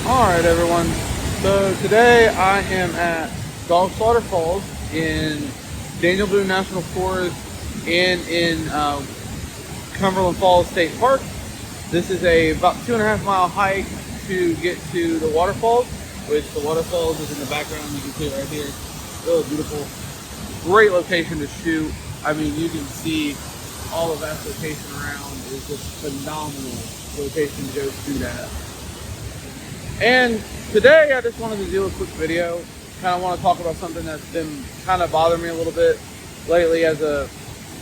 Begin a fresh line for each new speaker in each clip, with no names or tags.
Alright everyone, so today I am at Dog Slaughter Falls in Daniel Boone National Forest and in Cumberland Falls State Park. This is a about 2.5 mile hike to get to the waterfalls, which the waterfalls is in the background. You can see it right here. Really beautiful. Great location to shoot. I mean, you can see all of that location around. It's just phenomenal location to go shoot at. And today I just wanted to do a quick video. Kind of want to talk about something that's been kind of bothering me a little bit lately as a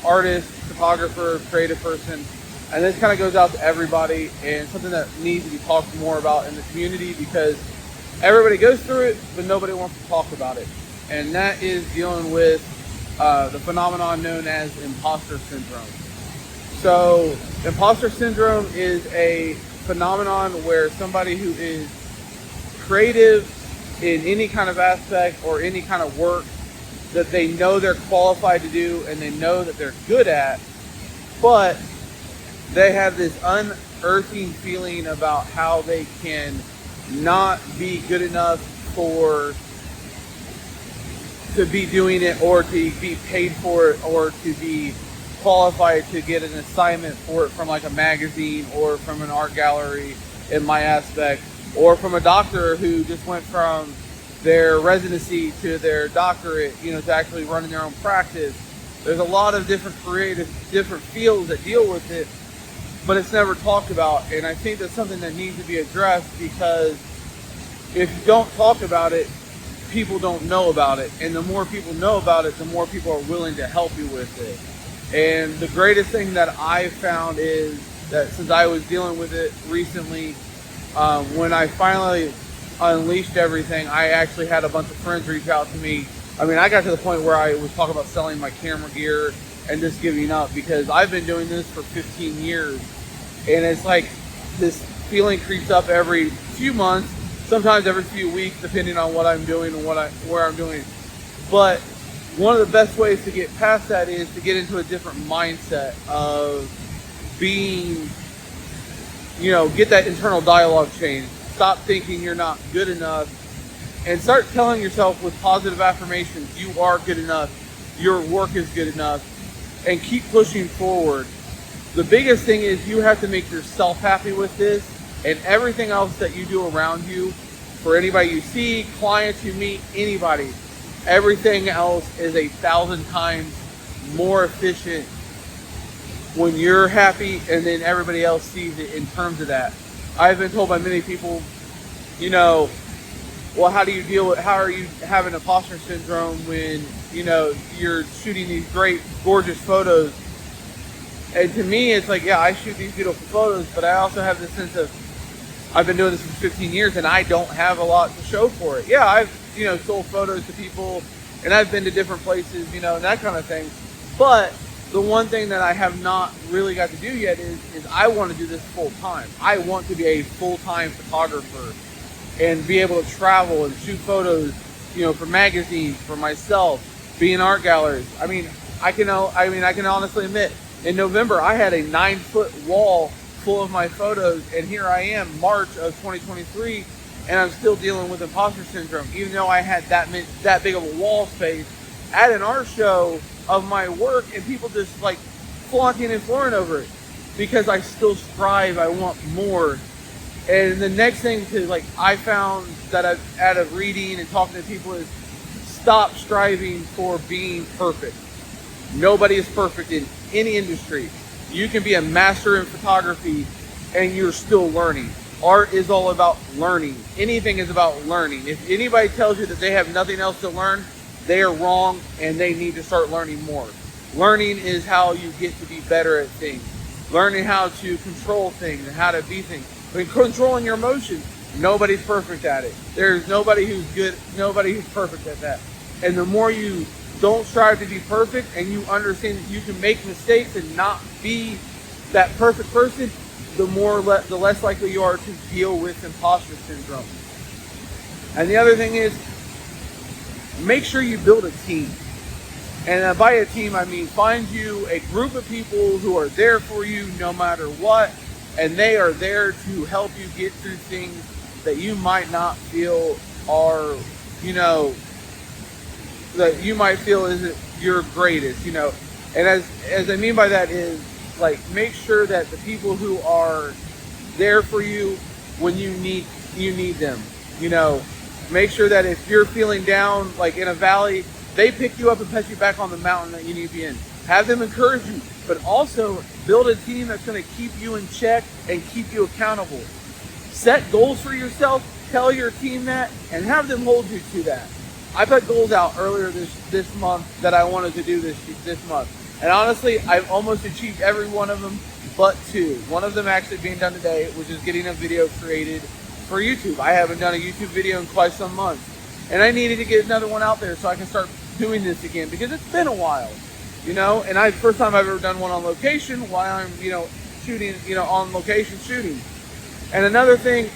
artist, photographer, creative person. And this kind of goes out to everybody and something that needs to be talked more about in the community because everybody goes through it, but nobody wants to talk about it. And that is dealing with the phenomenon known as imposter syndrome. So imposter syndrome is a phenomenon where somebody who is creative in any kind of aspect or any kind of work that they know they're qualified to do and they know that they're good at, but they have this unearthing feeling about how they can not be good enough to be doing it or to be paid for it or to be qualified to get an assignment for it from like a magazine or from an art gallery in my aspect, or from a doctor who just went from their residency to their doctorate, to actually running their own practice. There's a lot of different different fields that deal with it, but it's never talked about. And I think that's something that needs to be addressed because if you don't talk about it, people don't know about it. And the more people know about it, the more people are willing to help you with it. And the greatest thing that I've found is that since I was dealing with it recently, when I finally unleashed everything, I actually had a bunch of friends reach out to me. I mean, I got to the point where I was talking about selling my camera gear and just giving up because I've been doing this for 15 years. And it's like this feeling creeps up every few months, sometimes every few weeks, depending on what I'm doing and where I'm doing. But one of the best ways to get past that is to get into a different mindset of being, get that internal dialogue change. Stop thinking you're not good enough and start telling yourself with positive affirmations, you are good enough, your work is good enough, and keep pushing forward. The biggest thing is you have to make yourself happy with this, and everything else that you do around you, for anybody you see, clients you meet, anybody, everything else is 1,000 times more efficient when you're happy and then everybody else sees it in terms of that. I've been told by many people, well, how are you having imposter syndrome when, you're shooting these great, gorgeous photos? And to me, it's like, yeah, I shoot these beautiful photos, but I also have this sense of, I've been doing this for 15 years and I don't have a lot to show for it. Yeah, I've, sold photos to people and I've been to different places, and that kind of thing. But the one thing that I have not really got to do yet is I want to do this full time. I want to be a full-time photographer and be able to travel and shoot photos, for magazines, for myself, be in art galleries. I can honestly admit, in November I had a 9-foot wall full of my photos, and here I am, March of 2023, and I'm still dealing with imposter syndrome, even though I had that big of a wall space at an art show of my work, and people just like flaunting and flooring over it because I still strive. I want more. And the next thing I found that I've out of reading and talking to people is stop striving for being perfect. Nobody is perfect in any industry. You can be a master in photography and you're still learning. Art is all about learning. Anything is about learning. If anybody tells you that they have nothing else to learn, they are wrong and they need to start learning more. Learning is how you get to be better at things. Learning how to control things and how to be things. Controlling your emotions. Nobody's perfect at it. There's nobody who's good, nobody who's perfect at that. And the more you don't strive to be perfect and you understand that you can make mistakes and not be that perfect person, the less likely you are to deal with imposter syndrome. And the other thing is, make sure you build a team. And by a team, I mean find you a group of people who are there for you no matter what, and they are there to help you get through things that you might not feel are, you know, that you might feel isn't your greatest, you know. And as I mean by that is, like, make sure that the people who are there for you when you need them, you know. Make sure that if you're feeling down, like in a valley, they pick you up and put you back on the mountain that you need to be in. Have them encourage you, but also build a team that's going to keep you in check and keep you accountable. Set goals for yourself, tell your team that, and have them hold you to that. I put goals out earlier this month that I wanted to do this month. And honestly, I've almost achieved every one of them but two. One of them actually being done today, which is getting a video created for YouTube. I haven't done a YouTube video in quite some months. And I needed to get another one out there so I can start doing this again, because it's been a while, you know. And first time I've ever done one on location while I'm, you know, shooting, you know, on location shooting. And another thing,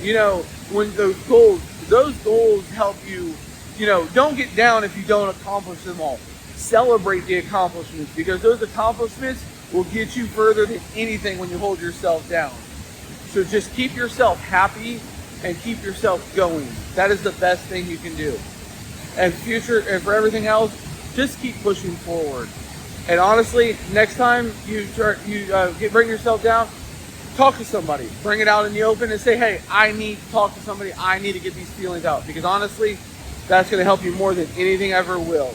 you know, when those goals help you, you know, don't get down if you don't accomplish them all. Celebrate the accomplishments, because those accomplishments will get you further than anything when you hold yourself down. So just keep yourself happy and keep yourself going. That is the best thing you can do. And for everything else, just keep pushing forward. And honestly, next time you bring yourself down, talk to somebody. Bring it out in the open and say, hey, I need to talk to somebody. I need to get these feelings out. Because honestly, that's going to help you more than anything ever will.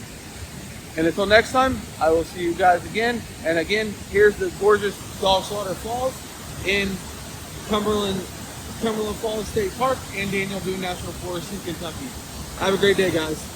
And until next time, I will see you guys again. And again, here's the gorgeous Dog Slaughter Falls in Cumberland Falls State Park and Daniel Boone National Forest in Kentucky. Have a great day, guys.